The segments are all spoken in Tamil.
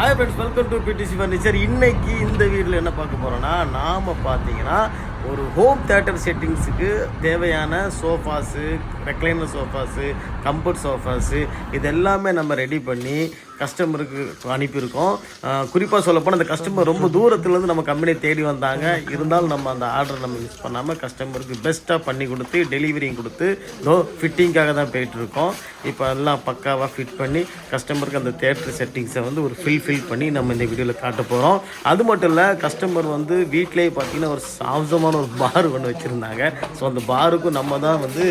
Hi friends, welcome to PTC furniture. இன்னைக்கு இந்த வீடியோவில் என்ன பார்க்க போகிறோன்னா, நாம் பார்த்தீங்கன்னா ஒரு ஹோம் தியேட்டர் செட்டிங்ஸுக்கு தேவையான sofas, recliner sofas, comfort sofas இது எல்லாமே நம்ம ரெடி பண்ணி கஸ்டமருக்கு அனுப்பியிருக்கோம். குறிப்பாக சொல்லப்போனால் அந்த கஸ்டமர் ரொம்ப தூரத்துலேருந்து நம்ம கம்பெனியை தேடி வந்தாங்க. இருந்தாலும் நம்ம அந்த ஆர்டர் நம்ம மிஸ் பண்ணாமல் கஸ்டமருக்கு பெஸ்ட்டாக பண்ணி கொடுத்து டெலிவரியும் கொடுத்து ஃபிட்டிங்காக தான் போயிட்டுருக்கோம். இப்போ எல்லாம் பக்காவாக ஃபிட் பண்ணி கஸ்டமருக்கு அந்த தியேட்டர் செட்டிங்ஸை வந்து ஒரு ஃபில் பண்ணி நம்ம இந்த வீடியோவில் காட்ட போகிறோம். அது மட்டும் இல்லை, கஸ்டமர் வந்து வீட்டிலேயே பார்த்தீங்கன்னா ஒரு சாம்சமான ஒரு பார் ஒன்று வச்சுருந்தாங்க. ஸோ அந்த பாருக்கும் நம்ம தான் வந்து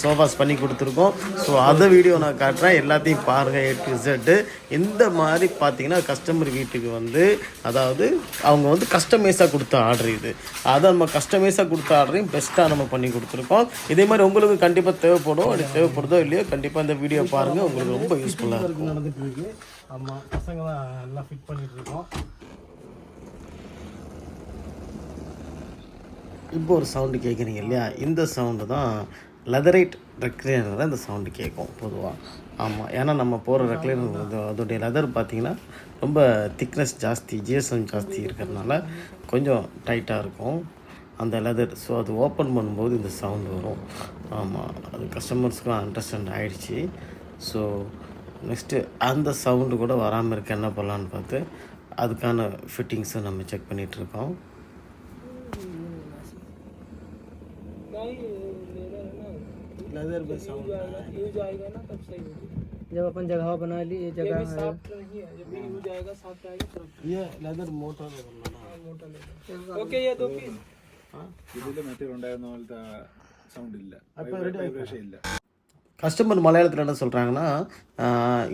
சோஃபாஸ் பண்ணி கொடுத்துருக்கோம். ஸோ அதை வீடியோ நான் காட்டுறேன், எல்லாத்தையும் பாருங்கள் A to Z. இந்த மாதிரி பார்த்தீங்கன்னா கஸ்டமர் வீட்டுக்கு வந்து அதாவது அவங்க வந்து கஸ்டமைஸாக கொடுத்த ஆர்டர் இது. அதை நம்ம கஸ்டமைஸாக கொடுத்த ஆர்டரையும் பெஸ்ட்டாக நம்ம பண்ணி கொடுத்துருக்கோம். இதே மாதிரி உங்களுக்கு கண்டிப்பாக தேவைப்படும். அது தேவைப்படுதோ இல்லையோ கண்டிப்பாக இந்த வீடியோ பாருங்கள், உங்களுக்கு ரொம்ப யூஸ்ஃபுல்லாக இருக்கும். நடந்துட்டு இருக்கு. ஆமாம், பசங்க தான் எல்லாம் ஃபிட் பண்ணிட்டு இருக்கோம். இப்போ ஒரு சவுண்டு கேட்குறீங்க இல்லையா, இந்த சவுண்டு தான் லெதரைட் ரெக்லைனர். இந்த சவுண்டு கேட்கும் பொதுவாக. ஆமாம், ஏன்னா நம்ம போகிற ரெக்லைனர் அதோடைய லெதர் பார்த்திங்கன்னா ரொம்ப திக்னஸ் ஜாஸ்தி, ஜிஎஸ்எம் ஜாஸ்தி இருக்கிறதுனால கொஞ்சம் டைட்டாக இருக்கும் அந்த லெதர். ஸோ அது ஓப்பன் பண்ணும்போது இந்த சவுண்டு வரும். ஆமாம், அது கஸ்டமர்ஸ்க்கும் அண்டர்ஸ்டாண்ட் ஆகிடுச்சி. ஸோ நெக்ஸ்ட்டு அந்த சவுண்டு கூட வராமல் இருக்க என்ன பண்ணலான்னு பார்த்து அதுக்கான ஃபிட்டிங்ஸை நம்ம செக் பண்ணிகிட்ருக்கோம். लेदर पे साउंड यूज आएगा ना तब सही होगी. जब अपन जगह बना ली, ये जगह है सॉफ्ट नहीं है, जब भी यूज आएगा सॉफ्ट आएगा तुरंत. ये लेदर मोटा लेदर ना मोटा लेदर. ओके, ये दो पीस. हां, ഇതിലെ മറ്റേ ഉണ്ടായിരുന്ന പോലത്തെ സൗണ്ട് ഇല്ല, വൈബ്രേഷൻ ഇല്ല. கஸ்டமர் மலையாளத்தில் என்ன சொல்கிறாங்கன்னா,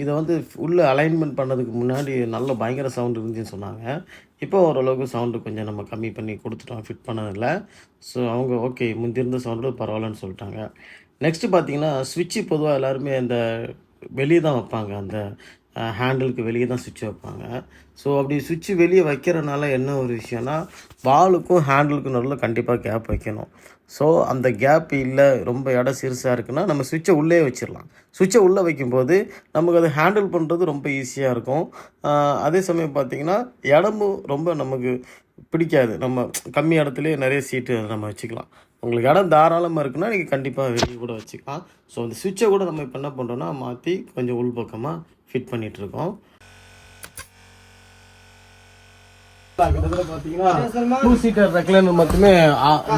இதை வந்து உள்ள அலைன்மெண்ட் பண்ணதுக்கு முன்னாடி நல்ல பயங்கர சவுண்டு இருந்துச்சுன்னு சொன்னாங்க. இப்போ ஓரளவுக்கு சவுண்டு கொஞ்சம் நம்ம கம்மி பண்ணி கொடுத்துட்டோம், ஃபிட் பண்ணதில்லை. ஸோ அவங்க ஓகே, முந்திருந்த சவுண்டு பரவாயில்லன்னு சொல்லிட்டாங்க. நெக்ஸ்ட்டு பார்த்தீங்கன்னா ஸ்விட்சு பொதுவாக எல்லாருமே அந்த வெளியே தான் வைப்பாங்க, அந்த ஹேண்டிலுக்கு வெளியே தான் சுவிட்ச் வைப்பாங்க. ஸோ அப்படி சுவிட்சு வெளியே வைக்கிறனால என்ன ஒரு விஷயம்னா, வாலுக்கும் ஹேண்டிலுக்கும் நடுவில் கண்டிப்பாக கேப் வைக்கணும். ஸோ அந்த கேப் இல்லை, ரொம்ப இடம் சிறுசாக இருக்குன்னா நம்ம சுவிட்சை உள்ளே வச்சிடலாம். சுவிட்சை உள்ளே வைக்கும்போது நமக்கு அதை ஹேண்டில் பண்ணுறது ரொம்ப ஈஸியாக இருக்கும். அதே சமயம் பார்த்திங்கன்னா இடமும் ரொம்ப நமக்கு பிடிக்காது. நம்ம கம்மி இடத்துலேயே நிறைய சீட்டு நம்ம வச்சுக்கலாம். உங்களுக்கு இடம் தாராளமாக இருக்குன்னா நீங்கள் கண்டிப்பாக வெளியே கூட வச்சுக்கலாம். ஸோ அந்த சுவிட்சை கூட நம்ம இப்போ என்ன பண்ணுறோன்னா மாற்றி கொஞ்சம் உள்பக்கமாக ஃபிட் பண்ணிகிட்ருக்கோம். பார்த்தீங்கன்னா 2 சீட்டர் ரெக்லைனர் மட்டுமே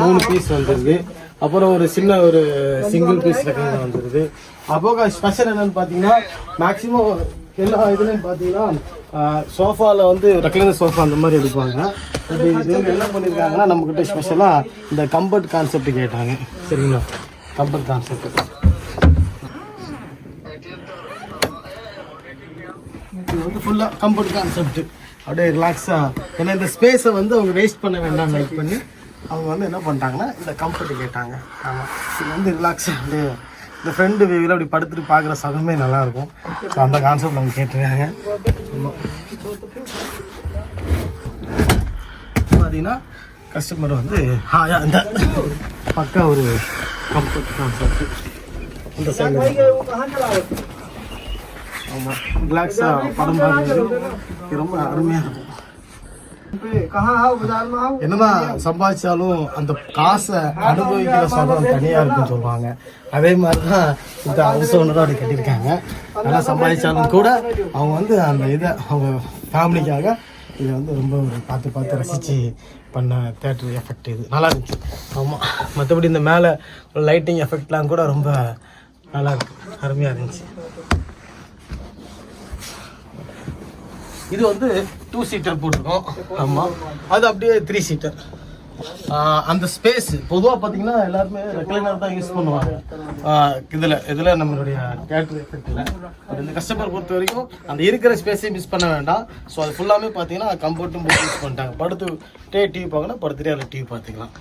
3 பீஸ் வந்துருது. அப்புறம் ஒரு சின்ன ஒரு சிங்கிள் பீஸ் ரெக்லைனர் வந்துருது. அப்போ ஸ்பெஷல் என்னென்னு பார்த்தீங்கன்னா, மேக்ஸிமம் எல்லா இதுலையும் பார்த்தீங்கன்னா சோஃபாவில் வந்து ரெக்லைனர் சோஃபா அந்த மாதிரி எடுப்பாங்க. இவங்க என்ன பண்ணியிருக்காங்கன்னா, நம்மக்கிட்ட ஸ்பெஷலாக இந்த கம்ஃபர்ட் கான்செப்ட் கேட்டாங்க. சரிங்களா, கம்ஃபர்ட் கான்செப்ட் இது வந்து ஃபுல்லாக கம்ஃபர்ட் கான்செப்ட். அப்படியே ரிலாக்ஸாக, ஏன்னா இந்த ஸ்பேஸை வந்து அவங்க வேஸ்ட் பண்ண வேண்டாம் லைக் பண்ணி அவங்க வந்து என்ன பண்ணிட்டாங்கன்னா இந்த கம்ஃபர்ட் கேட்டாங்க. ஆமாம், இது வந்து ரிலாக்ஸாக அப்படியே இந்த ஃப்ரெண்டு வியூவில் அப்படி படுத்துட்டு பார்க்குற சகமே நல்லாயிருக்கும். ஸோ அந்த கான்செப்ட் அவங்க கேட்டிருக்காங்க. பார்த்தீங்கன்னா கஸ்டமர் வந்து இந்த பக்கா ஒரு கம்ஃபர்ட் கான்செப்ட் இந்த சைடு. ஆமாம், ரிலாக்ஸாக படம் பார்க்குறது ரொம்ப அருமையாக இருக்கும். என்னதான் சம்பாதிச்சாலும் அந்த காசை அனுபவிக்கிற சுகம் தனியாக இருக்குன்னு சொல்லுவாங்க. அதே மாதிரி தான் இந்த ஹவுஸ் ஓனரும் அப்படி கட்டியிருக்காங்க. நல்லா சம்பாதிச்சாலும் கூட அவங்க வந்து அந்த இதை அவங்க ஃபேமிலிக்காக இதை வந்து ரொம்ப பார்த்து ரசித்து பண்ண தேட்டர் எஃபெக்ட் இது நல்லா இருந்துச்சு. ஆமாம், மற்றபடி இந்த மேலே லைட்டிங் எஃபெக்ட்லாம் கூட ரொம்ப நல்லா இருக்கு, அருமையாக இருந்துச்சு. இது வந்து 2 சீட்டர் போட்டிருக்கோம். ஆமாம், அது அப்படியே 3 சீட்டர். அந்த ஸ்பேஸ் பொதுவாக பார்த்தீங்கன்னா எல்லாருமே ரெக்லைனர் தான் யூஸ் பண்ணுவாங்க. இதில் நம்மளுடைய தியேட்டர் எஃபெக்டில் பட் இந்த கஸ்டமர் பொறுத்த வரைக்கும் அந்த இருக்கிற ஸ்பேஸையும் மிஸ் பண்ண வேண்டாம். ஸோ அது ஃபுல்லாமே பார்த்தீங்கன்னா கம்ஃபர்ட்டும் போட்டு யூஸ் பண்ணிட்டாங்க. படுத்துட்டே டிவி பார்க்கணும், படுத்துட்டே அதில் டிவி பார்த்துக்கலாம்.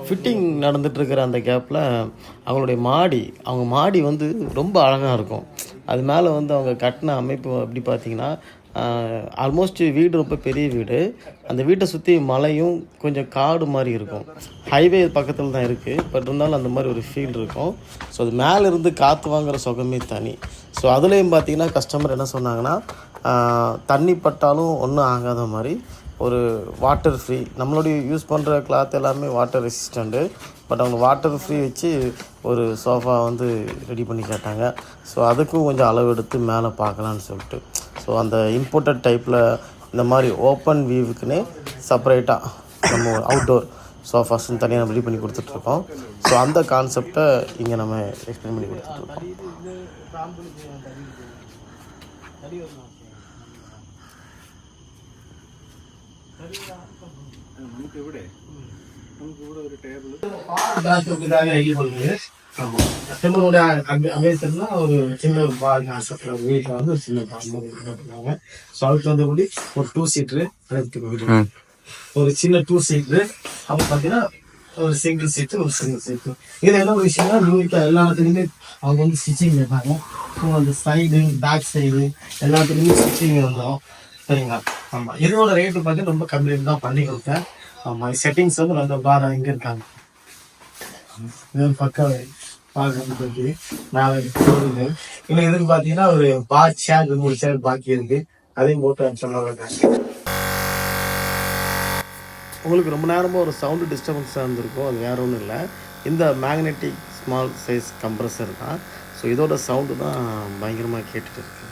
ஃபிட்டிங் நடந்துகிட்ருக்கிற அந்த கேப்பில் அவங்க மாடி வந்து ரொம்ப அழகாக இருக்கும். அது மேலே வந்து அவங்க கட்டின அமைப்பு எப்படி பார்த்தீங்கன்னா ஆல்மோஸ்ட் வீடு ரொம்ப பெரிய வீடு. அந்த வீட்டை சுற்றி மலையும் கொஞ்சம் காடு மாதிரி இருக்கும். ஹைவே பக்கத்தில் தான் இருக்குது, பட் இருந்தாலும் அந்த மாதிரி ஒரு ஃபீல் இருக்கும். ஸோ அது மேலேருந்து காற்று வாங்குகிற சுகமே தனி. ஸோ அதுலேயும் பார்த்தீங்கன்னா கஸ்டமர் என்ன சொன்னாங்கன்னா, தண்ணி பட்டாலும் ஒன்றும் ஆகாத மாதிரி ஒரு வாட்டர் ஃப்ரீ, நம்மளுடைய யூஸ் பண்ணுற கிளாத் எல்லாமே வாட்டர் ரெசிஸ்டண்ட்டு, பட் அவங்க வாட்டர் ஃப்ரீ வச்சு ஒரு சோஃபா வந்து ரெடி பண்ணி கேட்டாங்க. ஸோ அதுக்கும் கொஞ்சம் அளவு எடுத்து மேலே பார்க்கலான்னு சொல்லிட்டு, ஸோ அந்த இம்போர்ட்டட் டைப்பில் இந்த மாதிரி ஓப்பன் வியூவுக்குன்னே செப்பரேட்டாக நம்ம அவுட்டோர் சோஃபாஸ்ன்னு தனியாக நம்ம ரெடி பண்ணி கொடுத்துட்ருக்கோம். ஸோ அந்த கான்செப்டை இங்கே நம்ம எக்ஸ்பிளைன் பண்ணி கொடுத்துட்ருக்கோம். அமேசன்ல ஒரு சின்ன வீட்டில் வந்து ஒரு சின்ன பாருங்க. ஸோ அதுக்கு வந்தபடி ஒரு 2 சீட்ரு, ஒரு சின்ன 2 சீட்ரு, அப்புறம் பார்த்தீங்கன்னா ஒரு சிங்கிள் சீட்டு, ஒரு சிங்கிள் சீட்டு. இது என்ன ஒரு விஷயம்னா எல்லாத்துலேயுமே அவங்க வந்து ஸ்டிச்சிங் கேட்பாங்க. ஸோ அந்த சைடு பேக் சைடு எல்லாத்துலேயுமே ஸ்டிச்சிங் வந்துடும். சரிங்களா? ஆமாம், இதோட ரேட்டு பார்த்து ரொம்ப கம்மி தான் பண்ணி கொடுத்தேன். ஆமாம், செட்டிங்ஸ் வந்து நல்ல பாரா இங்கே இருக்காங்க. இது ஒரு பக்கம் பார்க்கறதுக்கு மேலே போடுது. இன்னும் இதுக்கு பார்த்தீங்கன்னா ஒரு சேர் 3 சேர் பாக்கி இருக்கு, அதையும் போட்டு சொன்னாங்க. உங்களுக்கு ரொம்ப நேரமாக ஒரு சவுண்டு டிஸ்டர்பன்ஸாக இருந்திருக்கும். அது வேறு ஒன்றும் இல்லை, இந்த மேக்னெட்டிக் ஸ்மால் சைஸ் கம்ப்ரஸர் தான். ஸோ இதோட சவுண்டு தான் பயங்கரமாக கேட்டுட்டு இருக்கு.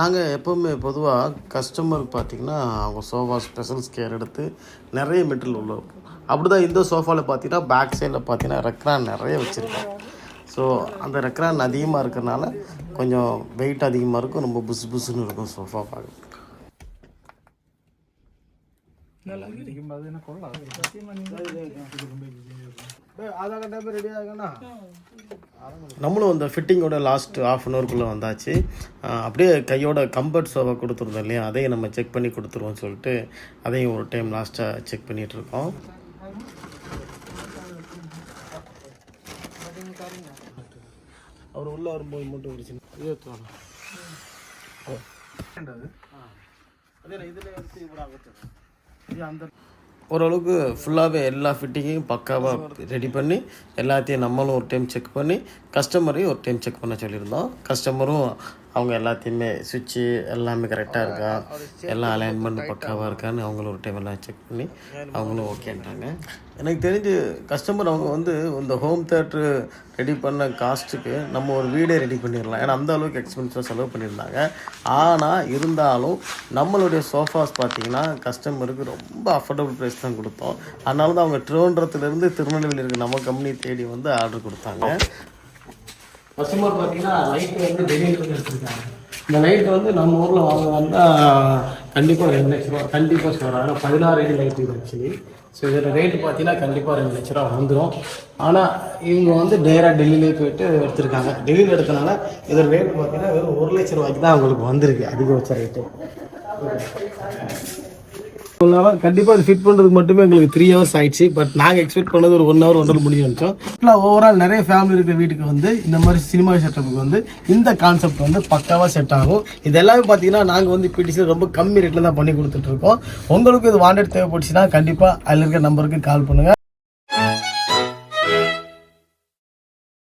நாங்கள் எப்போவுமே பொதுவாக கஸ்டமர் பார்த்திங்கன்னா அவங்க சோஃபா ஸ்பெஷல் கேர் எடுத்து நிறைய மெட்டீரியல் உள்ள இருக்கும். அப்படி தான் இந்த சோஃபாவில் பார்த்தீங்கன்னா பேக் சைடில் பார்த்தீங்கன்னா ரெக்ரான் நிறைய வச்சுருக்கோம். ஸோ அந்த ரெக்ரான் அதிகமாக இருக்கிறனால கொஞ்சம் வெயிட் அதிகமாக இருக்கும், ரொம்ப புசு புசுன்னு இருக்கும் சோஃபா பார்க்க. நம்மளும் அந்த ஃபிட்டிங்கோட லாஸ்ட் ½ அன் ஹவர்க்குள்ளே வந்தாச்சு. அப்படியே கையோட கம்ஃபர்ட் சோஃபா கொடுத்துருந்தோம் இல்லையா, அதையும் நம்ம செக் பண்ணி கொடுத்துருவோம்னு சொல்லிட்டு அதையும் ஒரு டைம் லாஸ்ட்டாக செக் பண்ணிகிட்ருக்கோம். அவர் உள்ளே வரும்போது மட்டும் ஒரு சின்ன ஓரளவுக்கு ஃபுல்லாகவே எல்லா ஃபிட்டிங்கையும் பக்காவாக ரெடி பண்ணி எல்லாத்தையும் நம்மளும் ஒரு டைம் செக் பண்ணி கஸ்டமரையும் ஒரு டைம் செக் பண்ண சொல்லியிருந்தோம். கஸ்டமரும் அவங்க எல்லாத்தையுமே சுவிட்சு எல்லாமே கரெக்டாக இருக்கா, எல்லா அலைன்மெண்ட் பக்காவாக இருக்கான்னு அவங்களும் ஒரு டைம் எல்லாம் செக் பண்ணி அவங்களும் ஓகேன்ட்டாங்க. எனக்கு தெரிஞ்சு கஸ்டமர் அவங்க வந்து இந்த ஹோம் தேட்ரு ரெடி பண்ண காஸ்ட்டுக்கு நம்ம ஒரு வீடே ரெடி பண்ணிடலாம். ஏன்னா அந்த அளவுக்கு எக்ஸ்பென்சிவாக செலவு பண்ணியிருந்தாங்க. ஆனால் இருந்தாலும் நம்மளுடைய சோஃபாஸ் பார்த்திங்கன்னா கஸ்டமருக்கு ரொம்ப அஃபோர்டபுள் ப்ரைஸ் தான் கொடுத்தோம். அதனால தான் அவங்க திருவனந்தபுரத்துலேருந்து திருநெல்வேலி இருக்க நம்ம கம்பெனி தேடி வந்து ஆர்டர் கொடுத்தாங்க. கஸ்டமர் பார்த்தீங்கன்னா லைட்டு வந்து டெலிவரி எடுத்துருக்காங்க. இந்த லைட் வந்து நம்ம ஊரில் வாங்குவாங்கன்னா கண்டிப்பாக 2 லட்ச ரூபா கண்டிப்பாக சொல்கிறாங்க. 16 அடி லைட் இது ஆக்சுவலி. ஸோ இதோட ரேட்டு பார்த்தீங்கன்னா கண்டிப்பாக 2 லட்ச ரூபா வந்துடும். ஆனால் இவங்க வந்து டேராக டெல்லியிலே போய்ட்டு எடுத்திருக்காங்க. டெல்லியில் எடுத்தனால இதோட ரேட்டு பார்த்தீங்கன்னா வெறும் 1 லட்ச ரூபாய்க்கு தான் அவங்களுக்கு வந்திருக்கு, அதிகபட்ச ரேட்டு. கண்டிப்பாக அது ஃபிட் பண்ணுறதுக்கு மட்டுமே எங்களுக்கு 3 ஹவர்ஸ் ஆயிடுச்சு. பட் நாங்கள் எக்ஸ்பெக்ட் பண்ணது ஒரு 1 ஹவர் 1.5 முடிஞ்சு வந்துச்சோம். இல்லை ஓவரால் நிறைய ஃபேமிலி இருக்கிற வீட்டுக்கு வந்து இந்த மாதிரி சினிமா செட்டப்புக்கு வந்து இந்த கான்செப்ட் வந்து பக்காவாக செட் ஆகும். இது எல்லாமே பார்த்தீங்கன்னா நாங்கள் வந்து பிடிசி ரொம்ப கம்மி ரேட்டில் தான் பண்ணி கொடுத்துட்ருக்கோம். உங்களுக்கு இது வாண்டட் தேவைப்பட்டுச்சுன்னா கண்டிப்பாக அதில் இருக்கிற நம்பருக்கு கால் பண்ணுங்கள்.